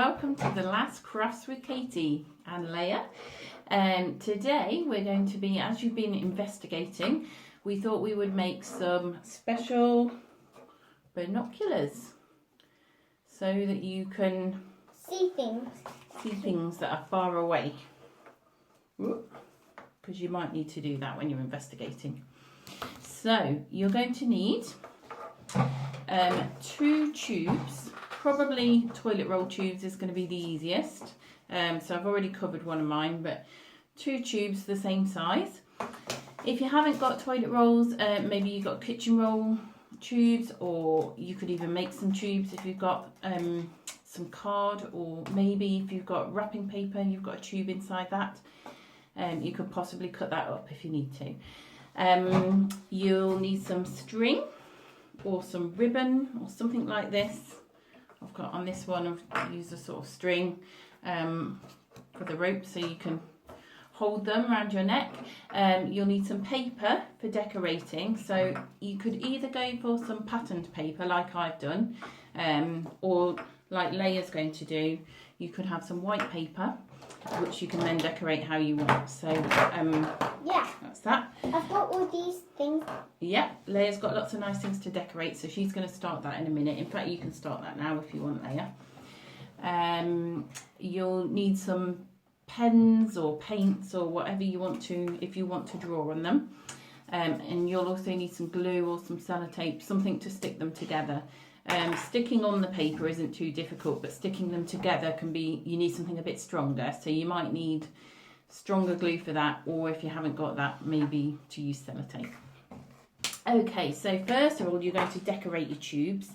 welcome to the last crafts with Katie and Leia. Today we're going to be, as you've been investigating, we thought we would make some special binoculars so that you can see things that are far away, because you might need to do that when you're investigating. So you're going to need 2 tubes. Probably toilet roll tubes is going to be the easiest. So I've already covered one of mine, but 2 tubes the same size. If you haven't got toilet rolls, maybe you've got kitchen roll tubes, or you could even make some tubes if you've got some card, or maybe if you've got wrapping paper and you've got a tube inside that, you could possibly cut that up if you need to. You'll need some string or some ribbon or something like this. I've got on this one, I've used a sort of string for the rope so you can hold them around your neck. You'll need some paper for decorating, so you could either go for some patterned paper like I've done, or like Leia's going to do, you could have some white paper which you can then decorate how you want. So yeah, that's that. I've got all these things. Yeah, Leia's got lots of nice things to decorate, so she's going to start that in a minute. In fact, you can start that now if you want, Leia. You'll need some pens or paints or whatever you want to, if you want to draw on them. And you'll also need some glue or some sellotape, something to stick them together. Sticking on the paper isn't too difficult, but sticking them together can be, you need something a bit stronger, so you might need stronger glue for that, or if you haven't got that, maybe to use sellotape. Okay, so first of all, you're going to decorate your tubes.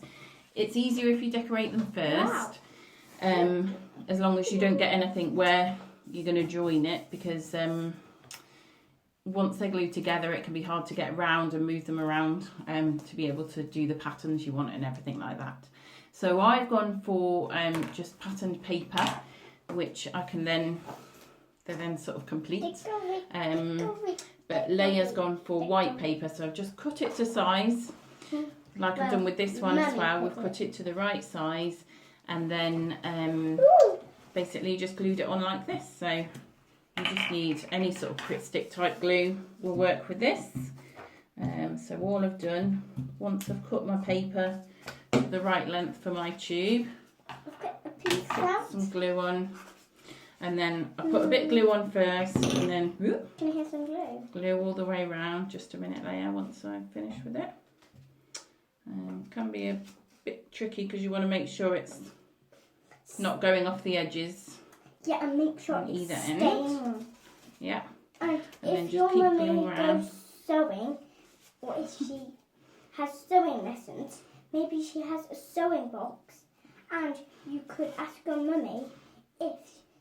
It's easier if you decorate them first, as long as you don't get anything where you're going to join it, because once they're glued together, it can be hard to get around and move them around to be able to do the patterns you want and everything like that. So I've gone for just patterned paper, which I can then, they're then sort of complete. But Leia's gone for white paper, so I've just cut it to size, like I've done with this one as well. We've cut it to the right size, and then basically just glued it on like this. So you just need any sort of Crit Stick type glue will work with this. So all I've done, once I've cut my paper to the right length for my tube, put some glue on, and then I put a bit of glue on first, and then Can I have some glue? Glue all the way around. Just a minute, Leia, once I've finished with it. Can be a bit tricky because you want to make sure it's not going off the edges. Yeah, and make sure on it's either staying end. Yeah. And then if just your keep mummy gluing around. goes sewing, or if she has sewing lessons, maybe she has a sewing box, and you could ask your mummy if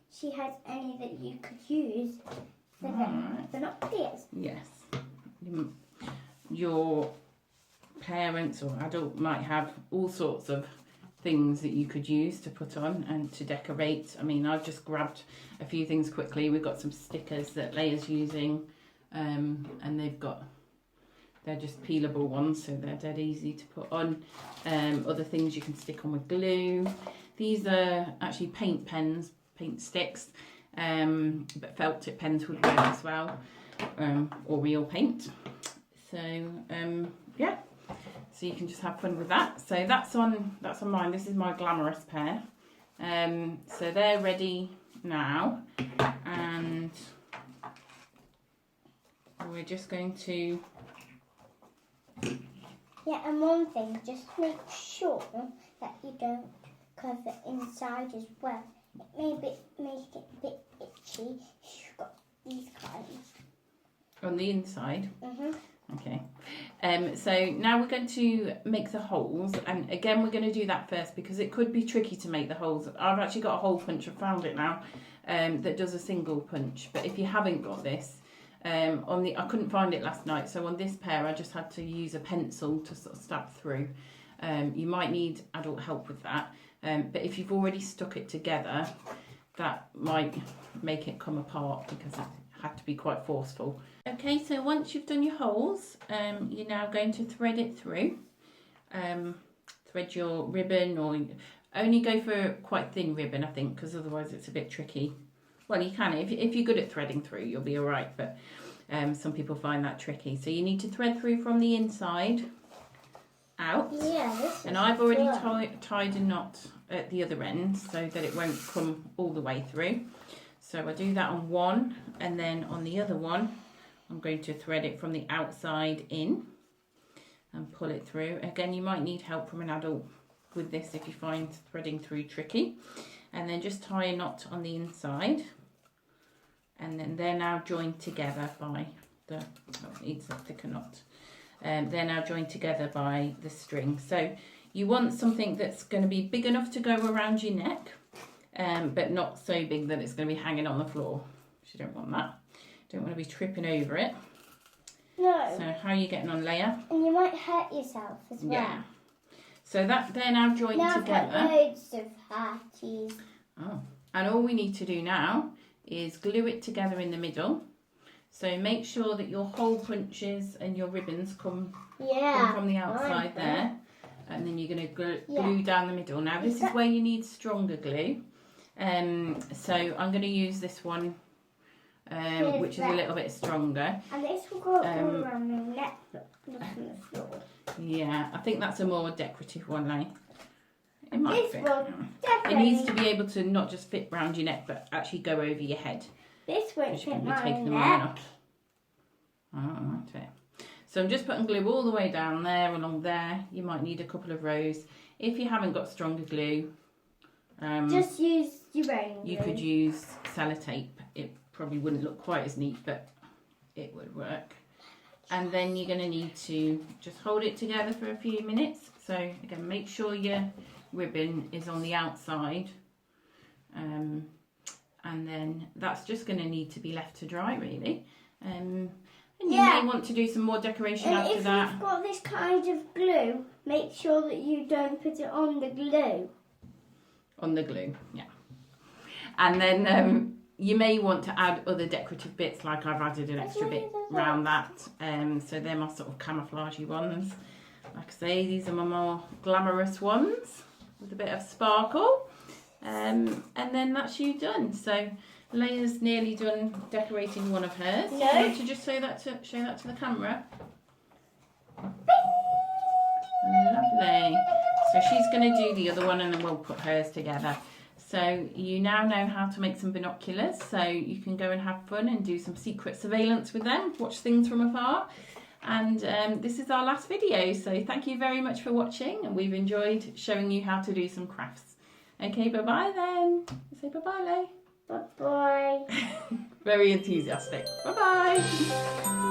she has any that you could use for the binoculars. Yes. Your parents or adult might have all sorts of things that you could use to put on and to decorate. I mean, I've just grabbed a few things quickly. We've got some stickers that Leia's using, and they're just peelable ones, so they're dead easy to put on. Other things you can stick on with glue. These are actually paint pens, paint sticks, but felt tip pens would work as well, or real paint. So yeah. So you can just have fun with that. So that's on mine. This is my glamorous pair. So they're ready now, and we're just going to. Yeah, and one thing, just make sure that you don't cover inside as well. It may make it a bit itchy. You've got these kinds. On the inside. Okay. Mm-hmm. So now we're going to make the holes, and again we're going to do that first because it could be tricky to make the holes. I've actually got a hole punch, I've found it now, that does a single punch, but if you haven't got this, I couldn't find it last night, so on this pair I just had to use a pencil to sort of stab through. You might need adult help with that, but if you've already stuck it together, that might make it come apart because it had to be quite forceful. Okay, so once you've done your holes, you're now going to thread it through. Thread your ribbon, or Only go for quite thin ribbon, I think, because otherwise it's a bit tricky. Well, you can, if you're good at threading through, you'll be all right, but some people find that tricky. So you need to thread through from the inside out. Yeah, and I've already tied a knot at the other end so that it won't come all the way through. So I do that on one, and then on the other one, I'm going to thread it from the outside in and pull it through. Again, you might need help from an adult with this if you find threading through tricky. And then just tie a knot on the inside, and then they're now joined together by the, oh, it needs a thicker knot. They're now joined together by the string. So you want something that's going to be big enough to go around your neck, but not so big that it's going to be hanging on the floor. You don't want that. Don't want to be tripping over it. No. So how are you getting on, Leia? And you might hurt yourself as well. Yeah. So that they're now joined together. Now I've got loads of hearties. Oh. And all we need to do now is glue it together in the middle. So make sure that your hole punches and your ribbons come from the outside there. And then you're going to glue down the middle. Now this is where you need stronger glue. So I'm going to use this one, which is a little bit stronger. And this will go all around the neck, not on the floor. Yeah, I think that's a more decorative one, like. It might fit. It needs to be able to not just fit round your neck, but actually go over your head. This won't fit my taking neck. Oh, right. So I'm just putting glue all the way down there, along there. You might need a couple of rows. If you haven't got stronger glue, just use your own glue. You could use sellotape. It probably wouldn't look quite as neat, but it would work. And then you're going to need to just hold it together for a few minutes. So again, make sure your ribbon is on the outside, and then that's just going to need to be left to dry, really. And you may want to do some more decoration after that. If you've got this kind of glue, make sure that you don't put it on the glue. On the glue, yeah. And then you may want to add other decorative bits, like I've added an extra bit around that. So they're my sort of camouflagey ones. Like I say, these are my more glamorous ones with a bit of sparkle. And then that's you done. So Leia's nearly done decorating one of hers. No. You want to just show that to the camera? Lovely. So she's going to do the other one, and then we'll put hers together. So you now know how to make some binoculars, so you can go and have fun and do some secret surveillance with them, watch things from afar. And this is our last video, so thank you very much for watching, and we've enjoyed showing you how to do some crafts. Okay, bye-bye then. Say bye-bye, Lei. Bye-bye. Very enthusiastic. Bye-bye.